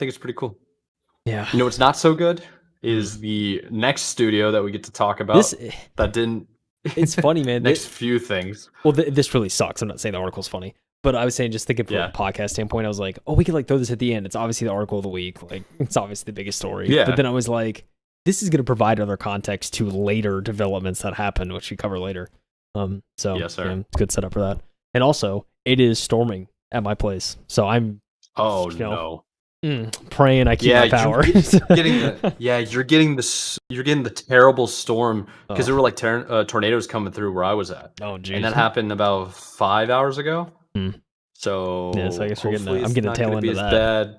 think it's pretty cool. Yeah. You know what's not so good is the next studio that we get to talk about This that didn't. it's funny, man. Next few things. Well, this really sucks. I'm not saying the article's funny, but I was saying just thinking from a podcast standpoint, I was like, oh, we could like throw this at the end. It's obviously the article of the week. Like, it's obviously the biggest story. Yeah. But then I was like, this is going to provide other context to later developments that happen, which we cover later. So yes, sir. Yeah, good setup for that. And also, it is storming at my place, so I'm no. Praying I keep my power. You're getting the terrible storm because there were like tornadoes coming through where I was at. Oh, geez. And that happened about 5 hours ago. So I guess I'm getting the tail end of that. Bad.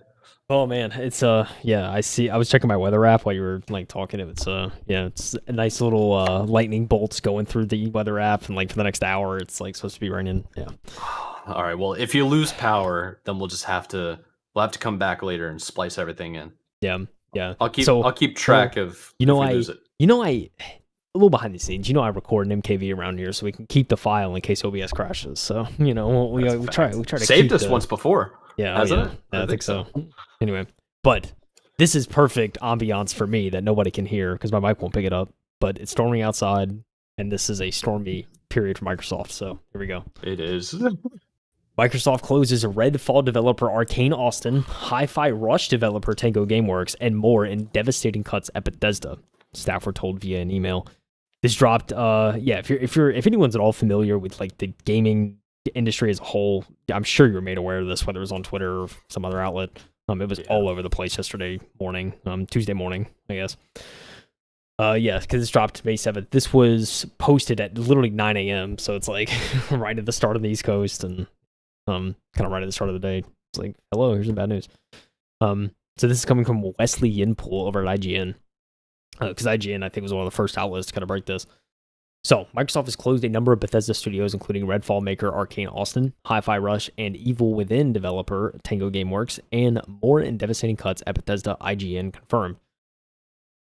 Oh man, it's I was checking my weather app while you were like talking. It's it's a nice little lightning bolts going through the weather app, and like for the next hour, it's like supposed to be raining. Yeah. All right. Well, if you lose power, then we'll have to come back later and splice everything in. Yeah. I'll keep track of. A little behind the scenes. I record an MKV around here so we can keep the file in case OBS crashes. So we try to saved us once before. Yeah, I think so. Anyway, but this is perfect ambiance for me that nobody can hear because my mic won't pick it up. But it's storming outside, and this is a stormy period for Microsoft. So here we go. It is. Microsoft closes Redfall developer Arkane Austin, Hi-Fi Rush developer Tango Gameworks, and more in devastating cuts at Bethesda. Staff were told via an email. This dropped. If anyone's at all familiar with like the gaming industry as a whole, I'm sure you're made aware of this, whether it was on Twitter or some other outlet. It was all over the place yesterday morning, Tuesday morning, I guess. Because this dropped May 7th. This was posted at literally 9 a.m., so it's like right at the start of the East Coast and kind of right at the start of the day. It's like, hello, here's some bad news. So this is coming from Wesley Yinpool over at IGN. Because IGN, I think, was one of the first outlets to kind of break this. So, Microsoft has closed a number of Bethesda studios, including Redfall maker Arkane Austin, Hi-Fi Rush, and Evil Within developer Tango Gameworks, and more in devastating cuts at Bethesda, IGN confirmed.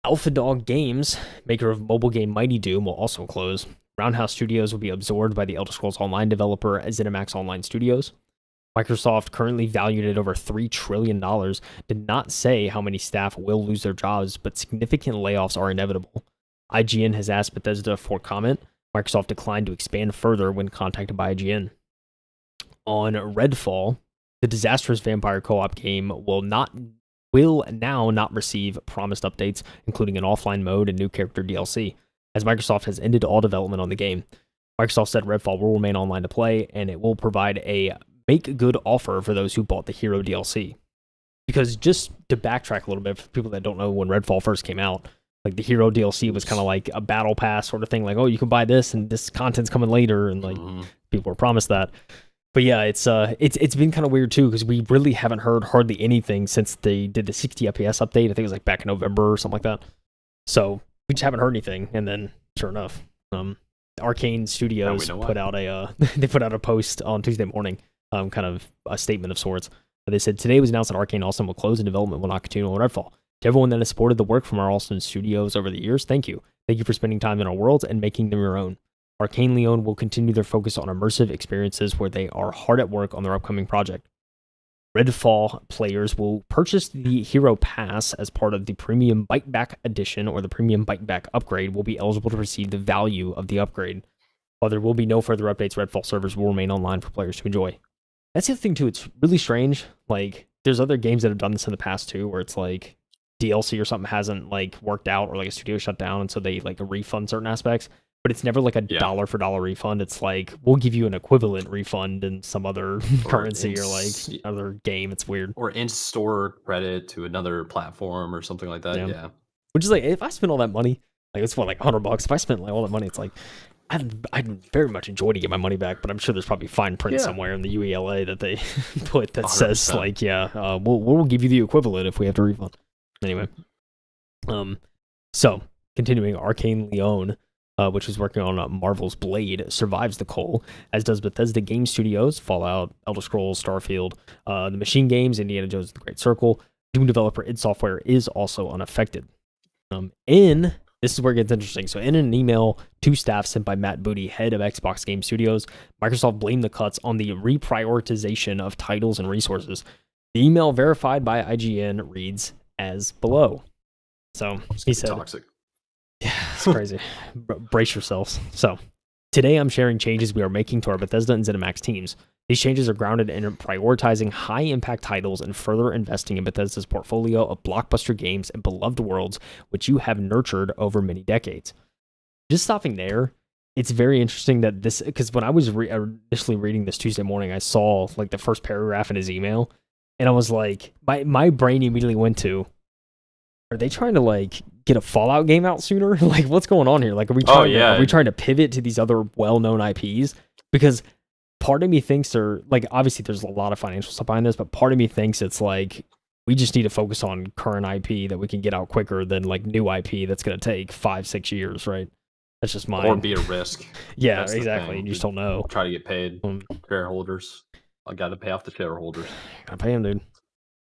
Alpha Dog Games, maker of mobile game Mighty Doom, will also close. Roundhouse Studios will be absorbed by the Elder Scrolls Online developer ZeniMax Online Studios. Microsoft, currently valued at over $3 trillion, did not say how many staff will lose their jobs, but significant layoffs are inevitable. IGN has asked Bethesda for comment. Microsoft declined to expand further when contacted by IGN. On Redfall, the disastrous vampire co-op game will now not receive promised updates, including an offline mode and new character DLC, as Microsoft has ended all development on the game. Microsoft said Redfall will remain online to play, and it will provide a make-good offer for those who bought the Hero DLC. Because just to backtrack a little bit, for people that don't know when Redfall first came out, like the Hero DLC was kind of like a battle pass sort of thing, like, oh, you can buy this and this content's coming later, and like people were promised that. But yeah, it's been kind of weird too, because we really haven't heard hardly anything since they did the 60 FPS update. I think it was like back in November or something like that. So we just haven't heard anything, and then sure enough, Arkane Studios put out a post on Tuesday morning, kind of a statement of sorts. They said, today was announced that Arkane Austin will close and development will not continue on Redfall. To everyone that has supported the work from our Austin studios over the years, thank you. Thank you for spending time in our worlds and making them your own. Arkane Lyon will continue their focus on immersive experiences where they are hard at work on their upcoming project. Redfall players will purchase the Hero Pass as part of the Premium Bite Back Edition, or the Premium Bite Back upgrade will be eligible to receive the value of the upgrade. While there will be no further updates, Redfall servers will remain online for players to enjoy. That's the other thing too, it's really strange. Like, there's other games that have done this in the past too, where it's like DLC or something hasn't like worked out, or like a studio shut down, and so they like refund certain aspects. But it's never like a dollar for dollar refund. It's like, we'll give you an equivalent refund in some other currency or like other game. It's weird. Or in-store credit to another platform or something like that. Yeah. Which is like, if I spend all that money, like it's like $100. If I spent like all that money, it's like, I'd very much enjoy to get my money back, but I'm sure there's probably fine print somewhere in the UELA that they put that 100%. Says like, we'll give you the equivalent if we have to refund. Anyway, so continuing, Arkane Lyon, which is working on Marvel's Blade, survives the cold, as does Bethesda Game Studios, Fallout, Elder Scrolls, Starfield, the Machine Games, Indiana Jones: The Great Circle. Doom developer id Software is also unaffected. This is where it gets interesting. So in an email to staff sent by Matt Booty, head of Xbox Game Studios, Microsoft blamed the cuts on the reprioritization of titles and resources. The email verified by IGN reads as below. So he said, toxic. Yeah, it's crazy. Brace yourselves. So today I'm sharing changes we are making to our Bethesda and ZeniMax teams. These changes are grounded in prioritizing high-impact titles and further investing in Bethesda's portfolio of blockbuster games and beloved worlds, which you have nurtured over many decades. Just stopping there, it's very interesting that this, because when I was initially reading this Tuesday morning, I saw like the first paragraph in his email, and I was like, my brain immediately went to, are they trying to like get a Fallout game out sooner? Like, what's going on here? Like, are we trying to pivot to these other well-known IPs? Because part of me thinks they're like, obviously there's a lot of financial stuff behind this, but part of me thinks it's like, we just need to focus on current IP that we can get out quicker than like new IP that's going to take 5-6 years, right? That's just mine. Or be a risk. Yeah, that's exactly. You just don't know. Try to get paid. Shareholders. I got to pay off the shareholders. Gotta pay them, dude.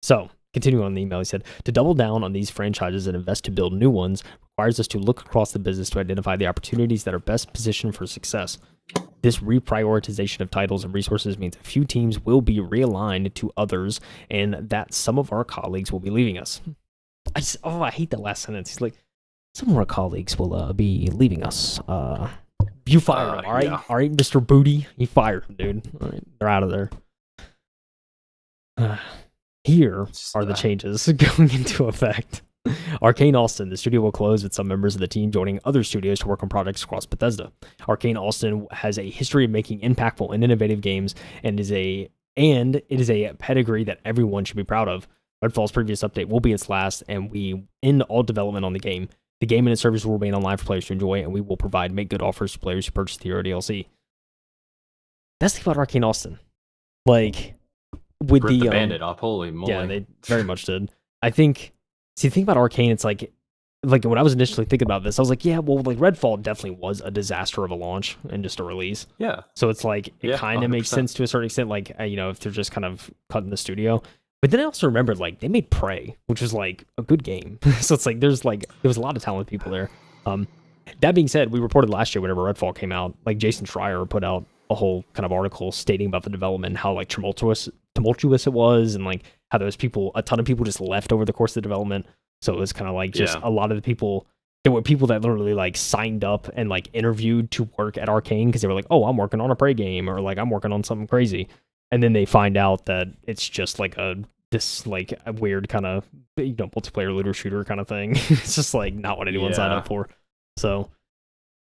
So, continuing on the email, he said, to double down on these franchises and invest to build new ones requires us to look across the business to identify the opportunities that are best positioned for success. This reprioritization of titles and resources means a few teams will be realigned to others and that some of our colleagues will be leaving us. I hate that last sentence. He's like, some of our colleagues will be leaving us. You fired him, all right? Yeah. All right, Mr. Booty. You fired him, dude. All right, they're out of there. Here are the changes going into effect. Arkane Austin, the studio will close with some members of the team joining other studios to work on projects across Bethesda. Arkane Austin has a history of making impactful and innovative games and it is a pedigree that everyone should be proud of. Redfall's previous update will be its last, and we end all development on the game. The game and its service will remain online for players to enjoy, and we will provide make good offers to players who purchase the hero DLC. That's the thing about Arkane Austin. Like, with the bandit up, holy moly. Yeah, they very much did. I think, see, the thing about Arkane, it's like when I was initially thinking about this, I was like, yeah, well, like Redfall definitely was a disaster of a launch and just a release. Yeah. So it's like, it kind of makes sense to a certain extent, like, if they're just kind of cutting the studio. But then I also remembered, like, they made Prey, which was, like, a good game. So it's like, there was a lot of talented people there. That being said, we reported last year whenever Redfall came out, like, Jason Schreier put out a whole kind of article stating about the development, how, like, tumultuous it was, and, like, how there was a ton of people just left over the course of the development. So it was kind of like just a lot of the people, there were people that literally, like, signed up and, like, interviewed to work at Arkane because they were like, oh, I'm working on a Prey game, or, like, I'm working on something crazy. And then they find out that it's just like a weird kind of multiplayer looter shooter kind of thing. It's just like not what anyone signed up for. So,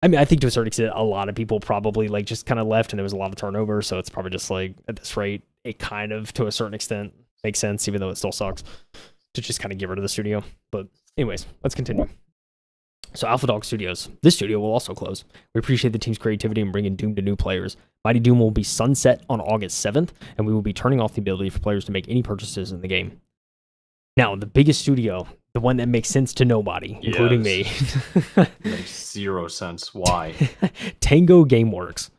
I mean, I think to a certain extent, a lot of people probably like just kind of left, and there was a lot of turnover. So it's probably just like at this rate, it kind of to a certain extent makes sense, even though it still sucks to just kind of get rid of the studio. But anyways, let's continue. So Alpha Dog Studios. This studio will also close. We appreciate the team's creativity in bringing Doom to new players. Mighty Doom will be sunset on August 7th, and we will be turning off the ability for players to make any purchases in the game. Now, the biggest studio, the one that makes sense to nobody, including me. Makes zero sense. Why? Tango Gameworks.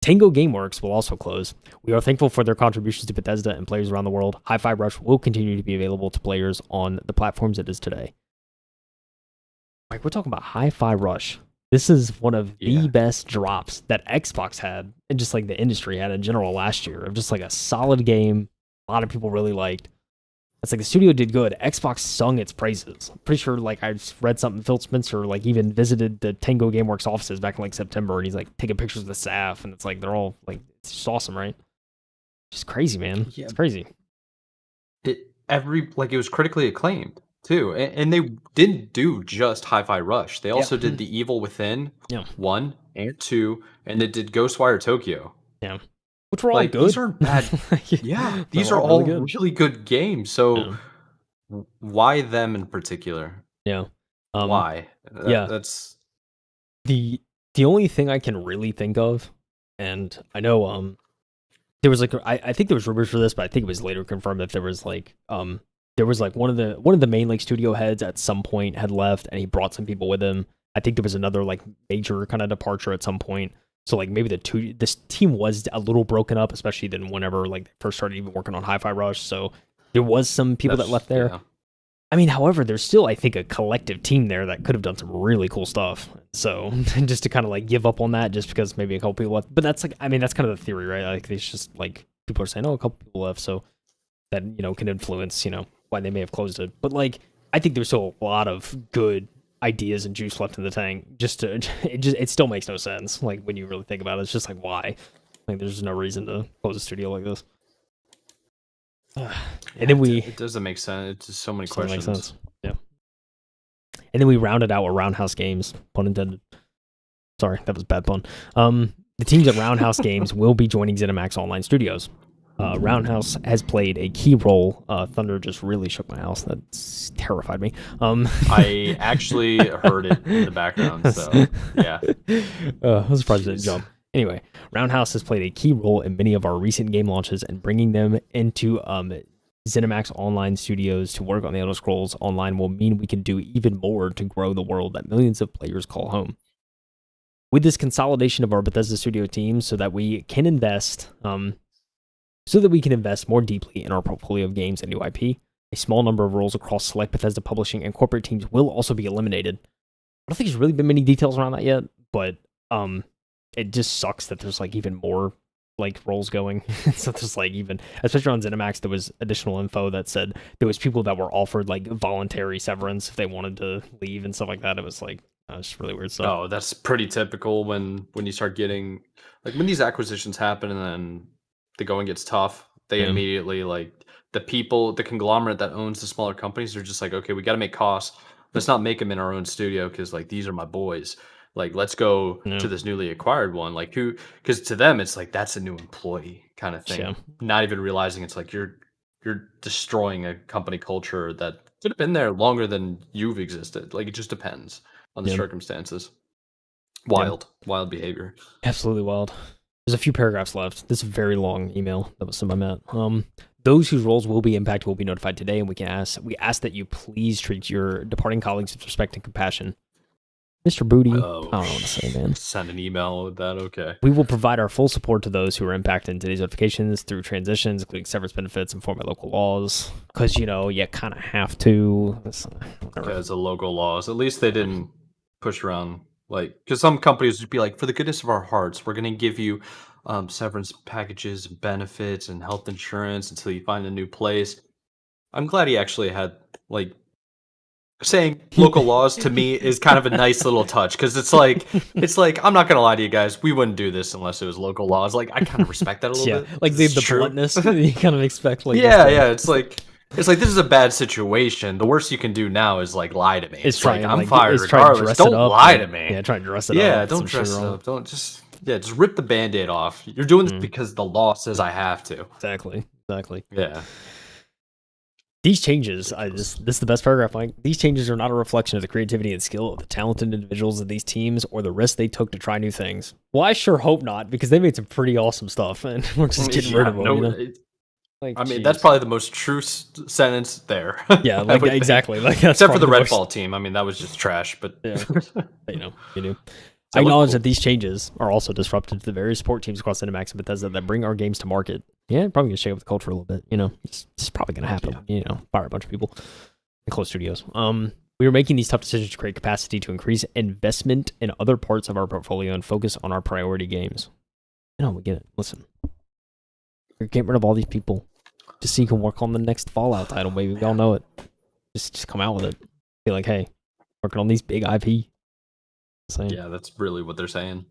Tango Gameworks will also close. We are thankful for their contributions to Bethesda and players around the world. Hi-Fi Rush will continue to be available to players on the platforms it is today. Like, we're talking about Hi-Fi Rush. This is one of the best drops that Xbox had, and just like the industry had in general last year, of just like a solid game a lot of people really liked. It's like the studio did good. Xbox sung its praises. I'm pretty sure, like, I read something, Phil Spencer, like, even visited the Tango Gameworks offices back in, like, September, and he's, like, taking pictures of the staff, and it's, like, they're all, like, it's just awesome, right? Just crazy, man. Yeah. It's crazy. It was critically acclaimed, too. And they didn't do just Hi-Fi Rush. They also did The Evil Within 1 and 2, and they did Ghostwire Tokyo. Yeah. Which were all good. These aren't bad. These are all really good games. So why them in particular? Yeah. Why? That's the only thing I can really think of, and I know there was like I think there was rumors for this, but I think it was later confirmed that there was like one of the main like studio heads at some point had left, and he brought some people with him. I think there was another like major kind of departure at some point. So like maybe this team was a little broken up, especially then whenever like they first started even working on Hi-Fi Rush. So there was some people that left there. Yeah. I mean, however, there's still, I think, a collective team there that could have done some really cool stuff. So just to kind of like give up on that just because maybe a couple people left. But that's like, I mean, that's kind of the theory, right? Like it's just like people are saying, oh, a couple people left. So that can influence why they may have closed it. But like, I think there's still a lot of good ideas and juice left in the tank. It still makes no sense. Like when you really think about it, it's just like why? Like there's no reason to close a studio like this. And then it doesn't make sense. It's just so many questions. Makes sense. Yeah. And then we rounded out with Roundhouse Games, pun intended. Sorry, that was a bad pun. The teams at Roundhouse Games will be joining ZeniMax Online Studios. Roundhouse has played a key role. Thunder just really shook my house. That's terrified me. I actually heard it in the background, so yeah. I was surprised it didn't jump. Anyway, Roundhouse has played a key role in many of our recent game launches, and bringing them into ZeniMax Online Studios to work on the Elder Scrolls Online will mean we can do even more to grow the world that millions of players call home. With this consolidation of our Bethesda studio teams, so that we can invest more deeply in our portfolio of games and new IP, a small number of roles across select Bethesda publishing and corporate teams will also be eliminated. I don't think there's really been many details around that yet, but it just sucks that there's like even more like roles going. So there's like even, especially on ZeniMax, there was additional info that said there was people that were offered like voluntary severance if they wanted to leave and stuff like that. It was like it's really weird stuff. Oh, that's pretty typical when you start getting like when these acquisitions happen and then the going gets tough. They immediately like the conglomerate that owns the smaller companies are just like, okay, we got to make costs. Let's not make them in our own studio because like these are my boys. Like let's go to this newly acquired one. Like because to them it's like that's a new employee kind of thing. Yeah. Not even realizing it's like you're destroying a company culture that could have been there longer than you've existed. Like it just depends on the circumstances. Wild behavior. Absolutely wild. There's a few paragraphs left. This is a very long email that was sent by Matt. Those whose roles will be impacted will be notified today, and we ask that you please treat your departing colleagues with respect and compassion. Mr. Booty, I don't know what to say, man. Send an email with that, okay. We will provide our full support to those who are impacted in today's notifications through transitions, including severance benefits informed by local laws. Because, you kind of have to. Because of local laws. At least they didn't push around, like, because some companies would be like, for the goodness of our hearts, we're going to give you severance packages, benefits, and health insurance until you find a new place. I'm glad he actually had, like, saying local laws to me is kind of a nice little touch because it's like I'm not gonna lie to you guys, we wouldn't do this unless it was local laws. Like I kind of respect that a little bit. Like the bluntness you kind of expect. Like it's like this is a bad situation. The worst you can do now is like lie to me. It's like I'm fired regardless. Don't lie to me. Yeah, try to dress it up. Yeah, don't dress it up. Don't just rip the Band-Aid off. You're doing this because the law says I have to. Exactly. Yeah. These changes, this is the best paragraph, Mike. These changes are not a reflection of the creativity and skill of the talented individuals of these teams or the risk they took to try new things. Well, I sure hope not, because they made some pretty awesome stuff, and we're just getting rid of them. That's probably the most true sentence there. Yeah, like exactly. Like except for the Redfall team. I mean, that was just trash. But you do. I acknowledge that these changes are also disruptive to the various support teams across ZeniMax and Bethesda that bring our games to market. Yeah, probably gonna shake up the culture a little bit. It's probably gonna happen. Fire a bunch of people and close studios. We are making these tough decisions to create capacity to increase investment in other parts of our portfolio and focus on our priority games. We get it. Listen, you're getting rid of all these people just so you can work on the next Fallout title. Maybe we all know it. Just come out with it. Be like, hey, working on these big IP. Yeah, that's really what they're saying.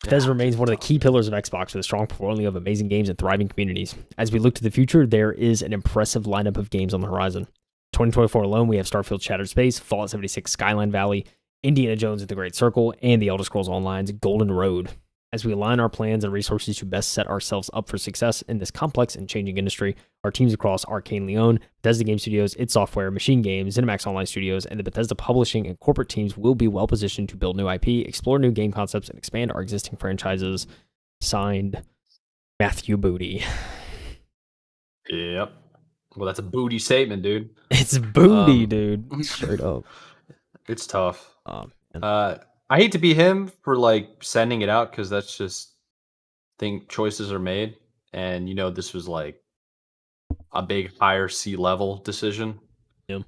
Bethesda remains one of the key pillars of Xbox with a strong portfolio of amazing games and thriving communities. As we look to the future, there is an impressive lineup of games on the horizon. 2024 alone, we have Starfield Shattered Space, Fallout 76 Skyline Valley, Indiana Jones and the Great Circle, and The Elder Scrolls Online's Golden Road. As we align our plans and resources to best set ourselves up for success in this complex and changing industry, our teams across Arkane Lyon, Bethesda Game Studios, id Software, Machine Games, ZeniMax Online Studios, and the Bethesda publishing and corporate teams will be well positioned to build new IP, explore new game concepts, and expand our existing franchises. Signed, Matthew Booty. Yep. Well, that's a booty statement, dude. It's booty, dude. Straight up. It's tough. I hate to be him for like sending it out because that's just think choices are made, and this was like a big higher C-level decision. Yeah.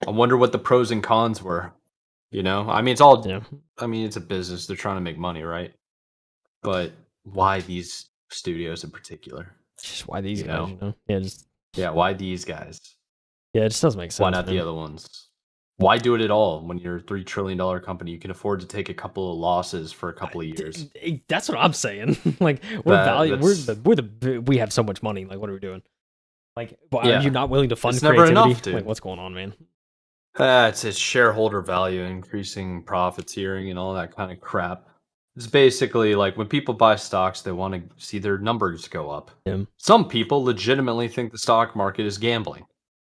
I wonder what the pros and cons were. I mean, it's all. Yeah. I mean, it's a business. They're trying to make money, right? But why these studios in particular? Just why these You guys, know? Yeah, Why these guys? it just doesn't make sense. Why not Man. the other ones? Why do it at all when you're a $3 trillion company? You can afford to take a couple of losses for a couple of years. That's what I'm saying. Like That's we have so much money. Like, what are we doing? Like, are you yeah. not willing to fund It's never creativity? enough, Like, dude. what's going on, man? It's shareholder value, increasing profiteering, and all that kind of crap. It's basically like when people buy stocks, they want to see their numbers go up. Yeah, Some people legitimately think the stock market is gambling.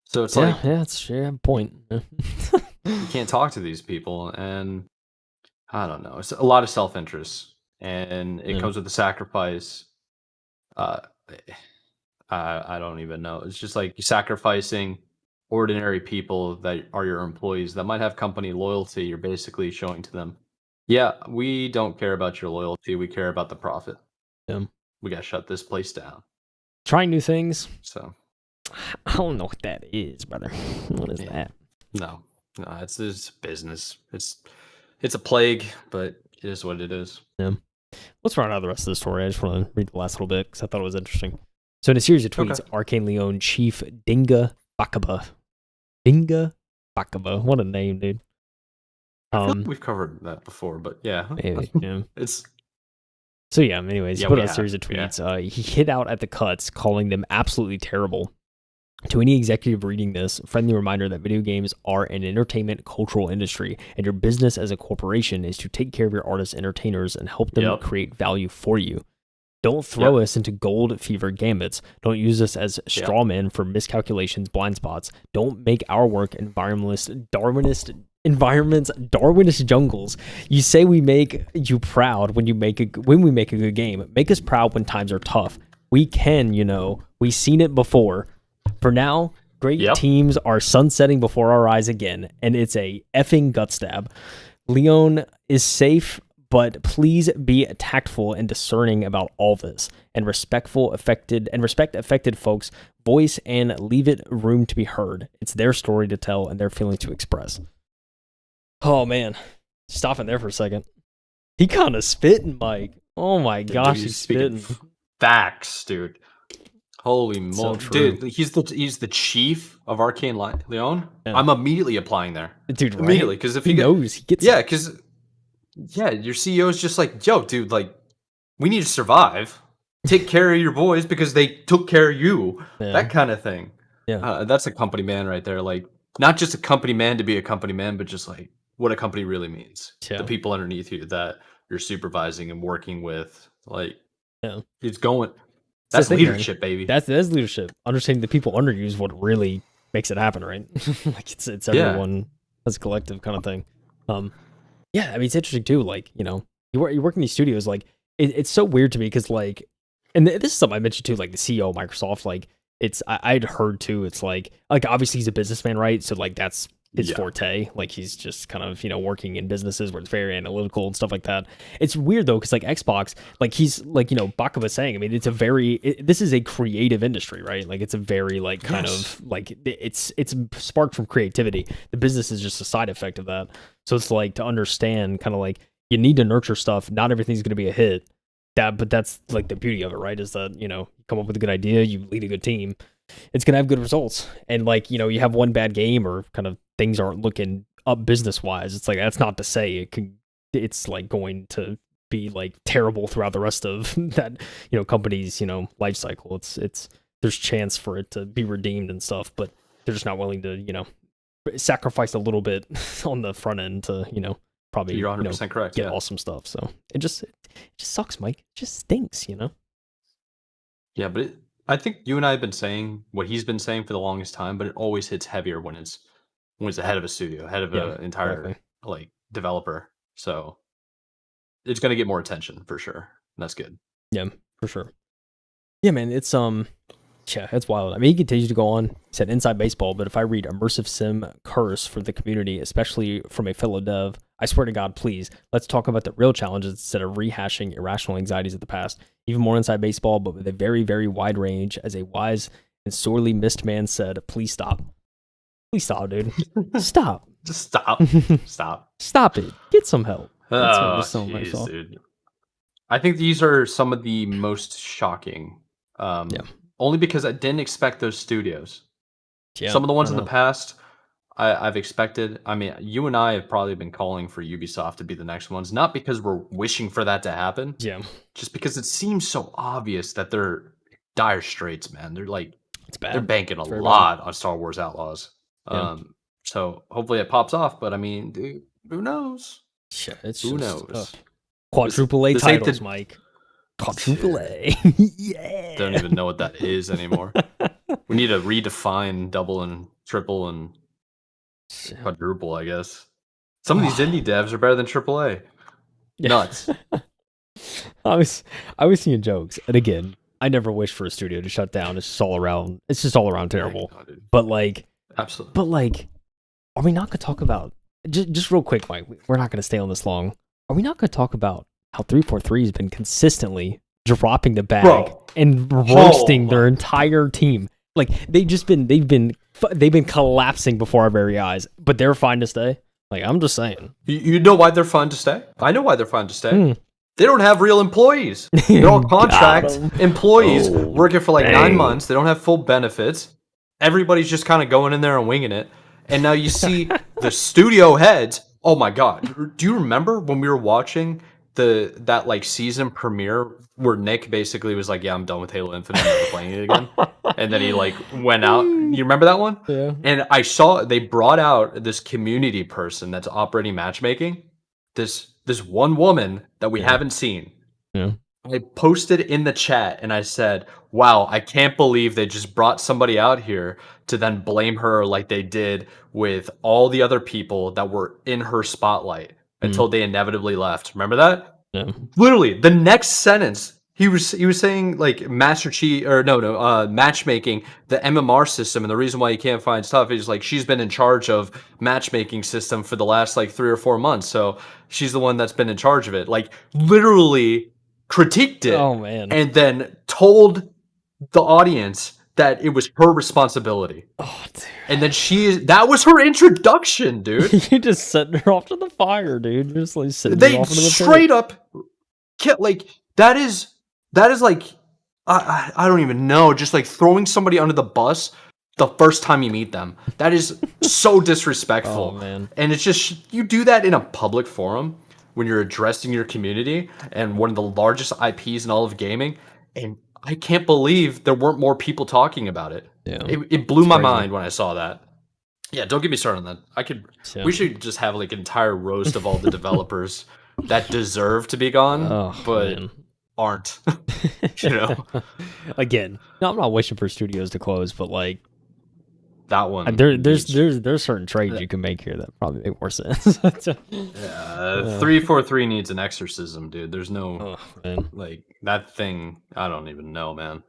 So it's like it's point. Yeah. you can't talk to these people, and I don't know. It's a lot of self-interest, and it comes with a sacrifice. Uh, I don't even know. It's just like you're sacrificing ordinary people that are your employees that might have company loyalty. You're basically showing to them, yeah, we don't care about your loyalty. We care about the profit. Yeah. We got to shut this place down. Trying new things. So I don't know what that is, brother. What is that? no, it's business. It's a plague, but it is what it is. Yeah. Let's run out the rest of the story. I just want to read the last little bit because I thought it was interesting. So in a series of tweets, Arkane Leon chief Dinga Bakaba. What a name, dude. I feel like we've covered that before, but yeah. Maybe, yeah. It's so yeah, anyways, he put out a series of tweets. Yeah. He hit out at the cuts, calling them absolutely terrible. To any executive reading this, friendly reminder that video games are an entertainment cultural industry, and your business as a corporation is to take care of your artists, entertainers, and help them create value for you. Don't throw us into gold fever gambits. Don't use us as straw men for miscalculations, blind spots. Don't make our work Darwinist jungles. You say we make you proud when we make a good game. Make us proud when times are tough. We can, we've seen it before. For now, great teams are sunsetting before our eyes again, and it's a effing gut stab. Leon is safe, but please be tactful and discerning about all this, and respect affected folks' voice and leave it room to be heard. It's their story to tell and their feelings to express. Oh man, stopping there for a second. He kind of spitting, Mike. Oh my gosh, he's spitting facts, dude. Holy moly, dude! He's the chief of Arkane Leon. Yeah. I'm immediately applying there, dude. Right? Immediately, because if he knows, he gets because your CEO is just like, yo, dude, like we need to survive. Take care of your boys because they took care of you. Yeah. That kind of thing. Yeah, that's a company man right there. Like not just a company man to be a company man, but just like what a company really means. Yeah. The people underneath you that you're supervising and working with, like, it's going. That's leadership, baby. That's leadership. Understanding the people under you is what really makes it happen, right? Like it's everyone as a collective kind of thing. Yeah, I mean it's interesting too. Like you work in these studios. Like it's so weird to me because like, and this is something I mentioned too. Like the CEO of Microsoft, like I'd heard too. It's like obviously he's a businessman, right? So like that's his forte. Like he's just kind of working in businesses where it's very analytical and stuff like that. It's weird though because like Xbox, like he's like Baka was saying, I mean it's this is a creative industry, right? Like it's a very like kind of like it's sparked from creativity. The business is just a side effect of that. So it's like to understand kind of like you need to nurture stuff. Not everything's going to be a hit. But that's like the beauty of it, right? Is that you come up with a good idea, you lead a good team, it's gonna have good results. And like you have one bad game or kind of things aren't looking up business wise. It's like that's not to say it's like going to be like terrible throughout the rest of that company's life cycle. It's there's chance for it to be redeemed and stuff, but they're just not willing to sacrifice a little bit on the front end to probably you're 100% correct. Get awesome stuff. So it just sucks, Mike. It just stinks, Yeah, but I think you and I have been saying what he's been saying for the longest time, but it always hits heavier when it's ahead of a studio, ahead of an entire like developer. So it's gonna get more attention for sure. And that's good. Yeah, for sure. Yeah, man, it's it's wild. I mean, he continues to go on. He said Inside Baseball, but if I read immersive sim curse for the community, especially from a fellow dev, I swear to God, please, let's talk about the real challenges instead of rehashing irrational anxieties of the past. Even more Inside Baseball, but with a very, very wide range. As a wise and sorely missed man said, please stop. Please stop, dude. Stop. Just stop. Stop. Stop it. Get some help. That's dude. I think these are some of the most shocking Yeah. Only because I didn't expect those studios. Yeah. Some of the ones I in the know. past, I've expected. I mean, you and I have probably been calling for Ubisoft to be the next ones, not because we're wishing for that to happen, Yeah. just because it seems so obvious that they're dire straits, man. It's They're bad. banking a It's very bad. lot on Star Wars Outlaws. Yeah. So hopefully it pops off. But I mean, dude, who knows? Yeah. It's Who just knows? quadruple A This ain't titles, the Mike. Quadruple A. don't Yeah. even know what that is anymore. We need to redefine double and triple and quadruple, I guess. Some of these indie devs are better than AAA. Nuts. I was seeing jokes, and again, I never wish for a studio to shut down. It's just all around. It's just all around terrible. No, dude. But like, Absolutely. are we not gonna talk about just real quick, Mike? We're not gonna stay on this long. Are we not gonna talk about how 343 has been consistently dropping the bag and roasting their entire team? Like they've been collapsing before our very eyes, but they're fine to stay. Like I'm just saying. You know why they're fun to stay? I know why they're fun to stay. They don't have real employees. They're all contract employees working for like 9 months. They don't have full benefits. Everybody's just kind of going in there and winging it. And now you see the studio heads. Oh my god! Do you remember when we were watching that like season premiere where Nick basically was like, "Yeah, I'm done with Halo Infinite. I'm never playing it again," and then he like went out. You remember that one? Yeah. And I saw they brought out this community person that's operating matchmaking. This one woman that we haven't seen. Yeah. I posted in the chat and I said, "Wow, I can't believe they just brought somebody out here to then blame her like they did with all the other people that were in her spotlight until they inevitably left." Remember that? Yeah. Literally, the next sentence he was saying like matchmaking, the MMR system, and the reason why you can't find stuff is like she's been in charge of matchmaking system for the last like 3 or 4 months, so she's the one that's been in charge of it. Like literally critiqued it, Oh man. and then told the audience that it was her responsibility. Oh dude. And then that was her introduction, dude. You just setting her off to the fire, dude. You're just like sitting her They off into the straight up like that is like I don't even know, just like throwing somebody under the bus the first time you meet them. That is so disrespectful. Oh man. And it's just you do that in a public forum when you're addressing your community and one of the largest IPs in all of gaming, and I can't believe there weren't more people talking about it. Yeah. It blew my mind when I saw that. Yeah, don't get me started on that. Yeah. We should just have like an entire roast of all the developers that deserve to be gone, but aren't. You know? Again, no, I'm not wishing for studios to close, but like that one. There's certain trades you can make here that probably make more sense. 343 needs an exorcism, dude. There's no man. like that thing. I don't even know, man.